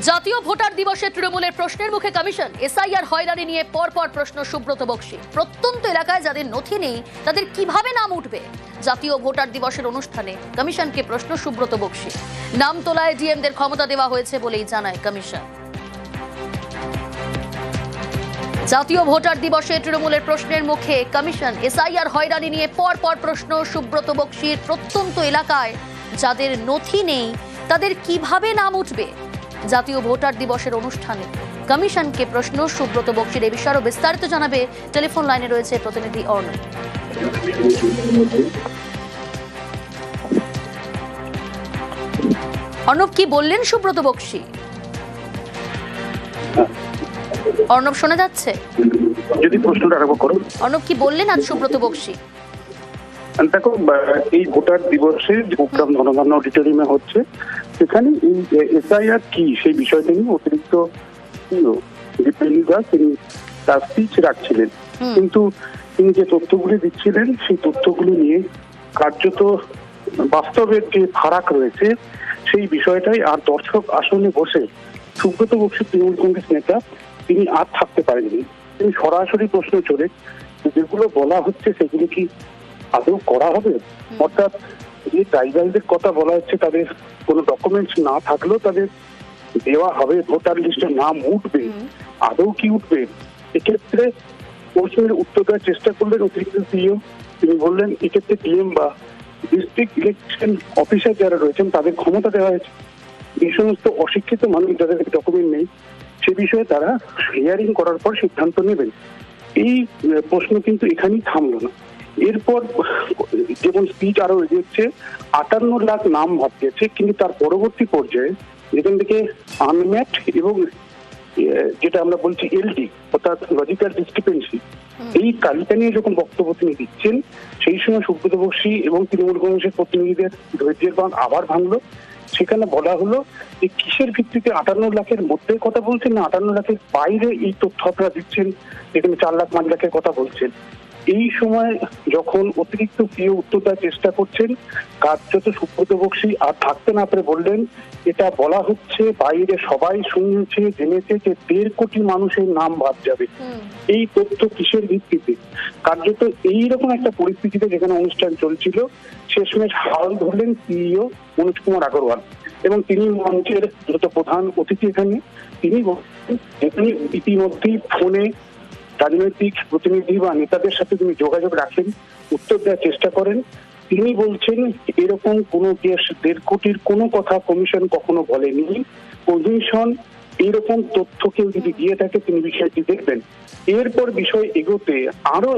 জাতীয় ভোটার দিবসে তৃণমূলের প্রশ্নের মুখে কমিশন। এসআইআর হয়রানি নিয়ে পরপর প্রশ্ন সুব্রত বক্সী। প্রত্যন্ত এলাকায় যাদের নথি নেই তাদের কিভাবে নাম উঠবে? জাতীয় ভোটার দিবসের অনুষ্ঠানে কমিশনকে প্রশ্ন সুব্রত বক্সী। নাম তোলায় ডিএমদের ক্ষমতা দেওয়া হয়েছে বলেই জানায় কমিশন। জাতীয় ভোটার দিবসে তৃণমূলের প্রশ্নের মুখে কমিশন। এসআইআর হয়রানি নিয়ে পরপর প্রশ্ন সুব্রত বক্সীর। প্রত্যন্ত এলাকায় যাদের নথি নেই তাদের কিভাবে নাম উঠবে? জাতীয় ভোটার দিবসের অনুষ্ঠানে কমিশনকে প্রশ্ন সুব্রত বক্সীর। এ বিষয়ে আরো বিস্তারিত জানাবে টেলিফোন লাইনে রয়েছে প্রতিনিধি অর্ণব। অর্ণব, কি বললেন সুব্রত বক্সী? অর্ণব, শোনা যাচ্ছে? যদি প্রশ্নটা আরম্ভ করো। অর্ণব, কি বললেন আজ সুব্রত বক্সী? দেখো, এই ভোটার দিবসে যে প্রোগ্রাম ধনধান্য অডিটোরিয়ামে হচ্ছে, সেখানে এই এসআইআর কি সেই বিষয়টা নিয়ে অতিরিক্ত তিনি তার স্পিচ রাখছিলেন। কিন্তু তিনি যে তথ্যগুলি দিচ্ছিলেন সেই তথ্যগুলি নিয়ে কার্যত বাস্তবের যে ফারাক রয়েছে সেই বিষয়টাই আর দর্শক আসনে বসে সুব্রত বক্সী তৃণমূল কংগ্রেস নেতা তিনি আর থাকতে পারেননি। তিনি সরাসরি প্রশ্ন চলে যেগুলো বলা হচ্ছে সেগুলো কি আদৌ করা হবে? অর্থাৎ যে ট্রাইবালদের কথা বলা হচ্ছে তাদের কোনো ডকুমেন্টস না থাকলেও তাদের দেওয়া হবে, ভোটার লিস্টে নাম উঠবে, আদৌ কি উঠবে? এক্ষেত্রে প্রশ্নের উত্তর দেওয়ার চেষ্টা করলেন অতিরিক্ত সিইও। তিনি বললেন এক্ষেত্রে ডিএম বা ডিস্ট্রিক্ট ইলেকশন অফিসার যারা রয়েছেন তাদের ক্ষমতা দেওয়া হয়েছে। এই সমস্ত অশিক্ষিত মানুষ যাদের ডকুমেন্ট নেই সে বিষয়ে তারা হিয়ারিং করার পর সিদ্ধান্ত নেবেন। এই প্রশ্ন কিন্তু এখানেই থামলো না। এরপর যেমন স্পিচ আরো এগিয়েছে, 58 লাখ নাম ভাবতেছে, কিন্তু তার পরবর্তী পর্যায়ে যেখান থেকে আনম্যাট এবং যেটা আমরা বলছি এলডি অর্থাৎ লজিক্যাল ডিসক্রিপেন্সি, এই তালিকা নিয়ে যখন বক্তব্য তিনি দিচ্ছেন সেই সময় সুব্রত বক্সী এবং তৃণমূল কংগ্রেসের প্রতিনিধিদের ধৈর্যের বাঁধ আবার ভাঙলো। সেখানে বলা হলো যে কিসের ভিত্তিতে 58 লাখের মধ্যে কথা বলছেন না 58 লাখের বাইরে এই তথ্য আপনারা দিচ্ছেন, যেখানে 4 লাখ 5 লাখের কথা বলছেন। এই সময় যখন অতিরিক্ত সিইও উত্তর দেওয়ার চেষ্টা করছেন, কার্যত সুব্রত বক্সী আর থাকতে না পেরে বললেন এটা বলা হচ্ছে বাইরে সবাই শুনেছে জেনেছে যে 1.5 কোটি মানুষের নাম বাদ যাবে। এই তথ্য কিসের ভিত্তিতে? কার্যত এইরকম একটা পরিস্থিতিতে যেখানে অনুষ্ঠান চলছিল শেষমেশ হাল ধরলেন সিইও মনোজ কুমার আগরওয়াল এবং তিনি মঞ্চের যত প্রধান অতিথি এখানে তিনি এখানে ইতিমধ্যেই ফোনে রাজনৈতিক প্রতিনিধি বা নেতাদের সাথে তিনি যোগাযোগ রাখেন, উত্তর দেওয়ার চেষ্টা করেন। তিনি বলছেন এরকম কোনো কেস 1.5 কোটির কোনো কথা কমিশন কখনো বলেনি। কমিশন এইরকম তথ্য কেউ যদি দিয়ে থাকে তিনি বিষয়টি দেখবেন। এরপর বিষয় এগোতে আরো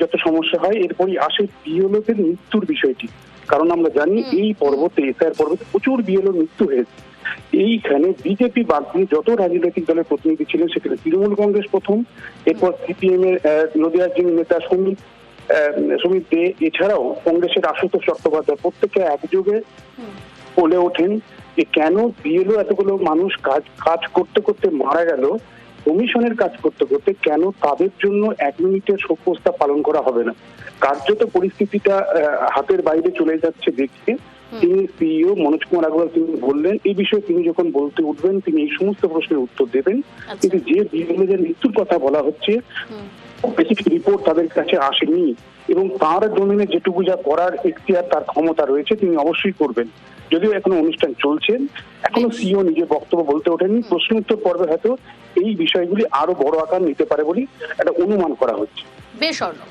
যত সমস্যা হয় এরপরই আসে বিএলওদের মৃত্যুর বিষয়টি। কারণ আমরা জানি এই পর্বতে এসআইআর পর্বতে প্রচুর বিএলও মৃত্যু হয়েছে। এইখানে বিজেপি বাদ দিয়ে যত রাজনৈতিক দলের প্রতিনিধি ছিলেন সেখানে তৃণমূল কংগ্রেস প্রথম, এরপর সিপিএম এর নদিয়ার যিনি নেতা সুমিত দে, এছাড়াও কংগ্রেসের আশুতোষ চট্টোপাধ্যায় প্রত্যেকে একযোগে বলে ওঠেন যে কেন বিএলও এতগুলো মানুষ কাজ করতে করতে মারা গেল, কমিশনের কাজ করতে করতে কেন তাদের জন্য 1 মিনিটের শোক প্রস্তাব পালন করা হবে না? কার্যত পরিস্থিতিটা হাতের বাইরে চলে যাচ্ছে দেখে তিনি সিইও মনোজ কুমার আগরওয়াল তিনি বললেন এই বিষয়ে তিনি যখন বলতে উঠবেন তিনি এই সমস্ত প্রশ্নের উত্তর দেবেন। কিন্তু যে বিএলওদের মৃত্যুর কথা বলা হচ্ছে বেসিক রিপোর্ট তাদের কাছে আসেনি এবং তার ডোমেনে যেটুকু যা করার এখতিয়ার তার ক্ষমতা রয়েছে তিনি অবশ্যই করবেন। যদিও এখনো অনুষ্ঠান চলছে, এখনো সিইও নিজের বক্তব্য বলতে ওঠেনি। প্রশ্ন উত্তর পর্বে হয়তো এই বিষয়গুলি আরো বড় আকার নিতে পারে বলে একটা অনুমান করা হচ্ছে। বেশ অর্ণব।